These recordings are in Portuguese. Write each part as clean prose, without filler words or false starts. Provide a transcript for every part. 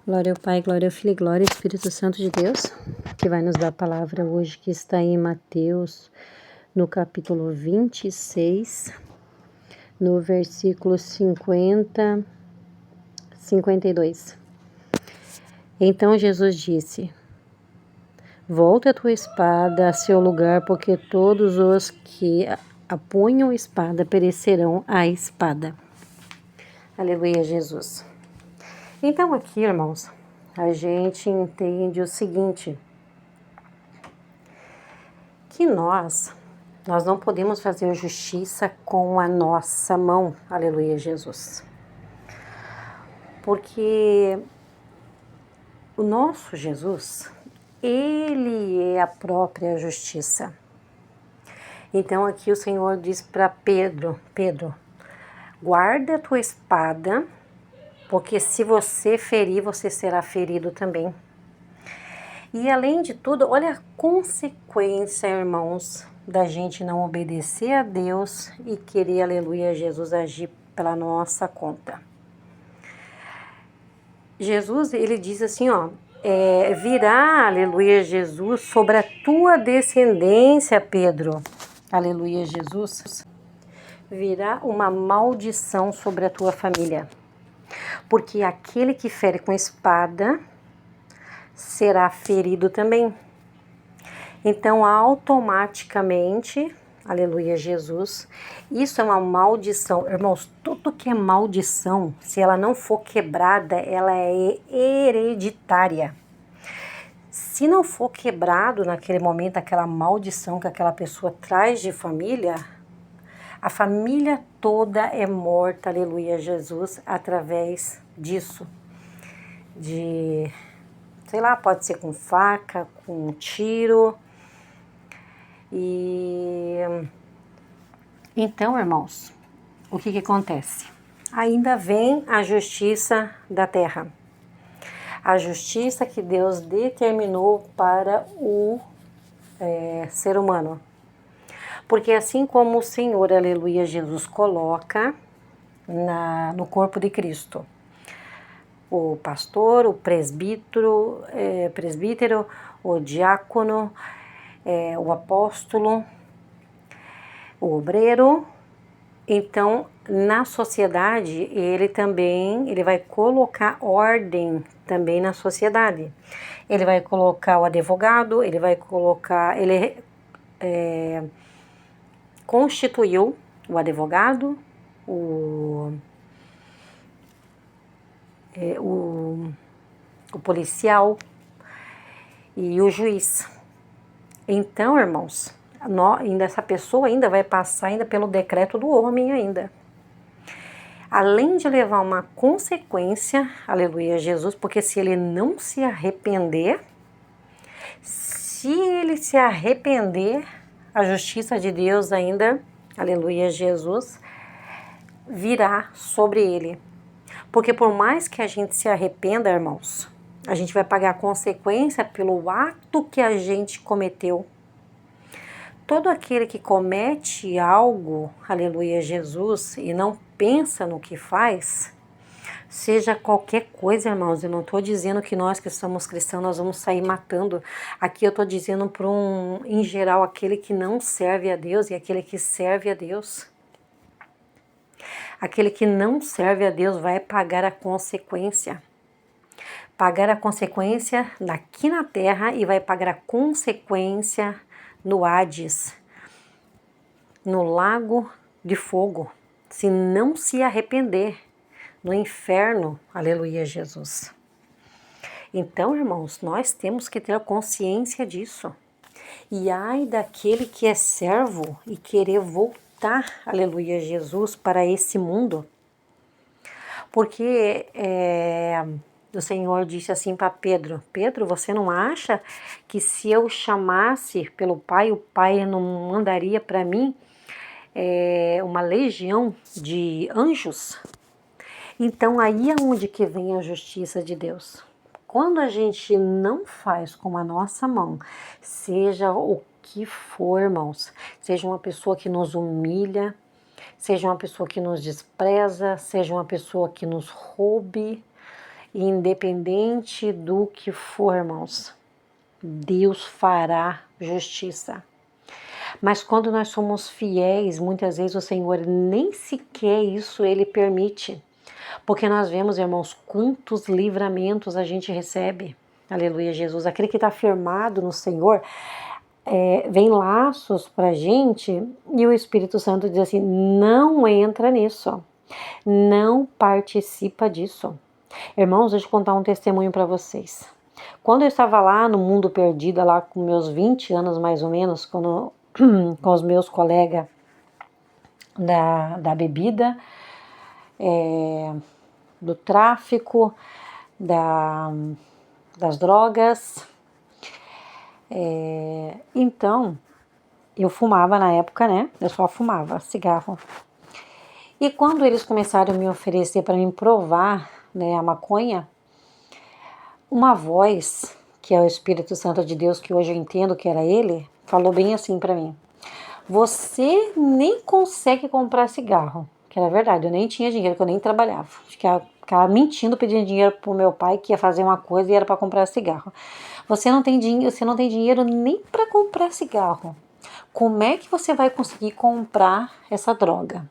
Glória ao Pai, glória ao Filho e glória ao Espírito Santo de Deus, que vai nos dar a palavra hoje, que está em Mateus, no capítulo 26, no versículo 52. Então Jesus disse: Volta a tua espada a seu lugar, porque todos os que apunham espada perecerão à espada. Aleluia, Jesus. Então aqui, irmãos, a gente entende o seguinte, que nós não podemos fazer justiça com a nossa mão, aleluia, Jesus. Porque o nosso Jesus, ele é a própria justiça. Então aqui o Senhor diz para Pedro, guarda a tua espada, porque se você ferir, você será ferido também. E além de tudo, olha a consequência, irmãos, da gente não obedecer a Deus e querer, aleluia, Jesus agir pela nossa conta. Jesus, ele diz assim, virá, aleluia, Jesus, sobre a tua descendência, Pedro, aleluia, Jesus, virá uma maldição sobre a tua família. Porque aquele que fere com espada será ferido também. Então, automaticamente, aleluia, Jesus, isso é uma maldição. Irmãos, tudo que é maldição, se ela não for quebrada, ela é hereditária. Se não for quebrado naquele momento, aquela maldição que aquela pessoa traz de família, a família toda é morta, aleluia, Jesus, através disso. Sei lá, pode ser com faca, com tiro. E então, irmãos, o que acontece? Ainda vem a justiça da terra. A justiça que Deus determinou para o ser humano. Porque assim como o Senhor, aleluia, Jesus, coloca no corpo de Cristo, o pastor, o presbítero, o diácono, o apóstolo, o obreiro, então na sociedade ele vai colocar ordem também na sociedade. Ele vai colocar o advogado, ele constituiu o advogado, o policial e o juiz. Então, irmãos, essa pessoa ainda vai passar ainda pelo decreto do homem ainda. Além de levar uma consequência, aleluia, Jesus, porque se ele não se arrepender, a justiça de Deus ainda, aleluia, Jesus, virá sobre ele. Porque por mais que a gente se arrependa, irmãos, a gente vai pagar a consequência pelo ato que a gente cometeu. Todo aquele que comete algo, aleluia, Jesus, e não pensa no que faz, seja qualquer coisa, irmãos, eu não estou dizendo que nós que somos cristãos, nós vamos sair matando. Aqui eu estou dizendo em geral, aquele que não serve a Deus e aquele que serve a Deus. Aquele que não serve a Deus vai pagar a consequência. Pagar a consequência aqui na terra e vai pagar a consequência no Hades, no lago de fogo, se não se arrepender, no inferno, aleluia, Jesus. Então, irmãos, nós temos que ter consciência disso. E ai daquele que é servo e querer voltar, aleluia, Jesus, para esse mundo. Porque o Senhor disse assim para Pedro, você não acha que se eu chamasse pelo Pai, o Pai não mandaria para mim uma legião de anjos? Então aí é onde que vem a justiça de Deus. Quando a gente não faz com a nossa mão, seja o que for, irmãos, seja uma pessoa que nos humilha, seja uma pessoa que nos despreza, seja uma pessoa que nos roube, independente do que for, irmãos, Deus fará justiça. Mas quando nós somos fiéis, muitas vezes o Senhor nem sequer isso Ele permite. Porque nós vemos, irmãos, quantos livramentos a gente recebe. Aleluia, Jesus. Aquele que está firmado no Senhor, vem laços para a gente e o Espírito Santo diz assim, não entra nisso. Não participa disso. Irmãos, deixa eu contar um testemunho para vocês. Quando eu estava lá no mundo perdido, lá com meus 20 anos mais ou menos, com os meus colegas da bebida, do tráfico, das drogas. Então, eu fumava na época, né? Eu só fumava cigarro. E quando eles começaram a me oferecer para me provar, né, a maconha, uma voz, que é o Espírito Santo de Deus, que hoje eu entendo que era ele, falou bem assim para mim: você nem consegue comprar cigarro. Que era verdade, eu nem tinha dinheiro, que eu nem trabalhava. Acho que ficava mentindo, pedindo dinheiro pro meu pai, que ia fazer uma coisa e era para comprar cigarro. Você não tem dinheiro nem para comprar cigarro. Como é que você vai conseguir comprar essa droga?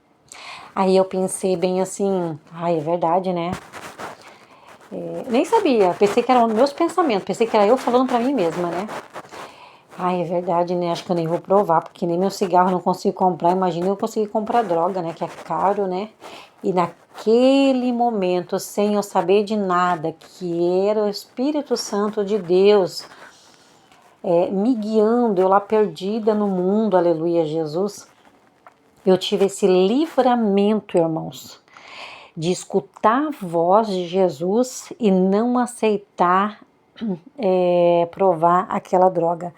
Aí eu pensei bem assim, é verdade, né? Nem sabia, pensei que eram meus pensamentos, pensei que era eu falando pra mim mesma, né? É verdade, né? Acho que eu nem vou provar, porque nem meu cigarro eu não consigo comprar. Imagina eu conseguir comprar droga, né? Que é caro, né? E naquele momento, sem eu saber de nada, que era o Espírito Santo de Deus me guiando, eu lá perdida no mundo, aleluia, Jesus, eu tive esse livramento, irmãos, de escutar a voz de Jesus e não aceitar provar aquela droga.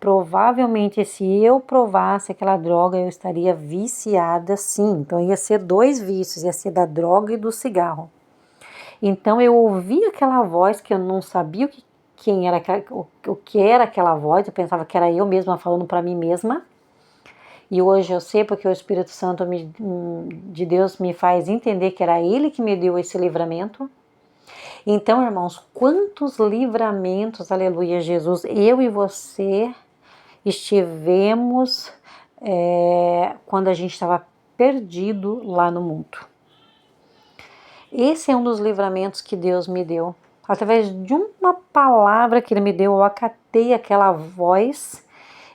Provavelmente, se eu provasse aquela droga, eu estaria viciada, sim. Então, ia ser 2 vícios, ia ser da droga e do cigarro. Então, eu ouvi aquela voz que eu não sabia quem era, o que era aquela voz, eu pensava que era eu mesma falando para mim mesma. E hoje eu sei porque o Espírito Santo de Deus me faz entender que era Ele que me deu esse livramento. Então, irmãos, quantos livramentos, aleluia, Jesus, eu e você estivemos quando a gente estava perdido lá no mundo. Esse é um dos livramentos que Deus me deu. Através de uma palavra que Ele me deu, eu acatei aquela voz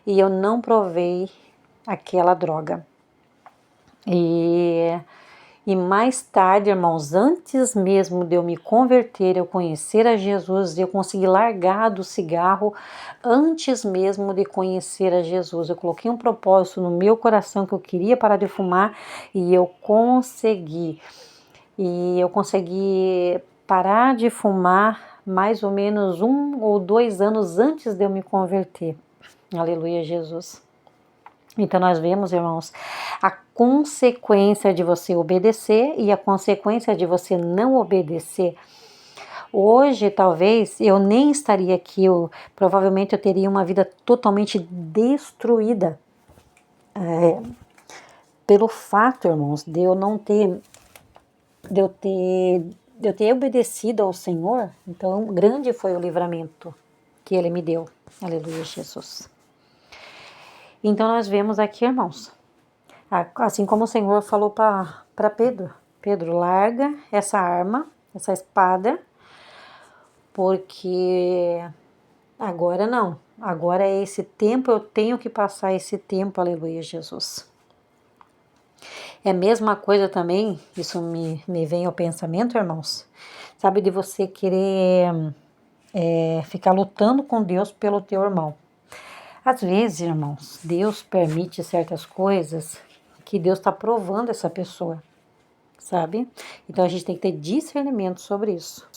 e eu não provei aquela droga. E mais tarde, irmãos, antes mesmo de eu me converter, eu conhecer a Jesus, eu consegui largar do cigarro antes mesmo de conhecer a Jesus. Eu coloquei um propósito no meu coração que eu queria parar de fumar e eu consegui. E eu consegui parar de fumar mais ou menos 1 ou 2 anos antes de eu me converter. Aleluia, Jesus. Então nós vemos, irmãos, a consequência de você obedecer e a consequência de você não obedecer. Hoje, talvez, eu nem estaria aqui, provavelmente eu teria uma vida totalmente destruída. Pelo fato, irmãos, de eu ter obedecido ao Senhor, então grande foi o livramento que Ele me deu. Aleluia, Jesus. Então nós vemos aqui, irmãos, assim como o Senhor falou para Pedro, Pedro, larga essa arma, essa espada, porque agora não, agora é esse tempo, eu tenho que passar esse tempo, aleluia, Jesus. É a mesma coisa também, isso me vem ao pensamento, irmãos, sabe, de você querer ficar lutando com Deus pelo teu irmão. Às vezes, irmãos, Deus permite certas coisas que Deus está provando essa pessoa, sabe? Então a gente tem que ter discernimento sobre isso.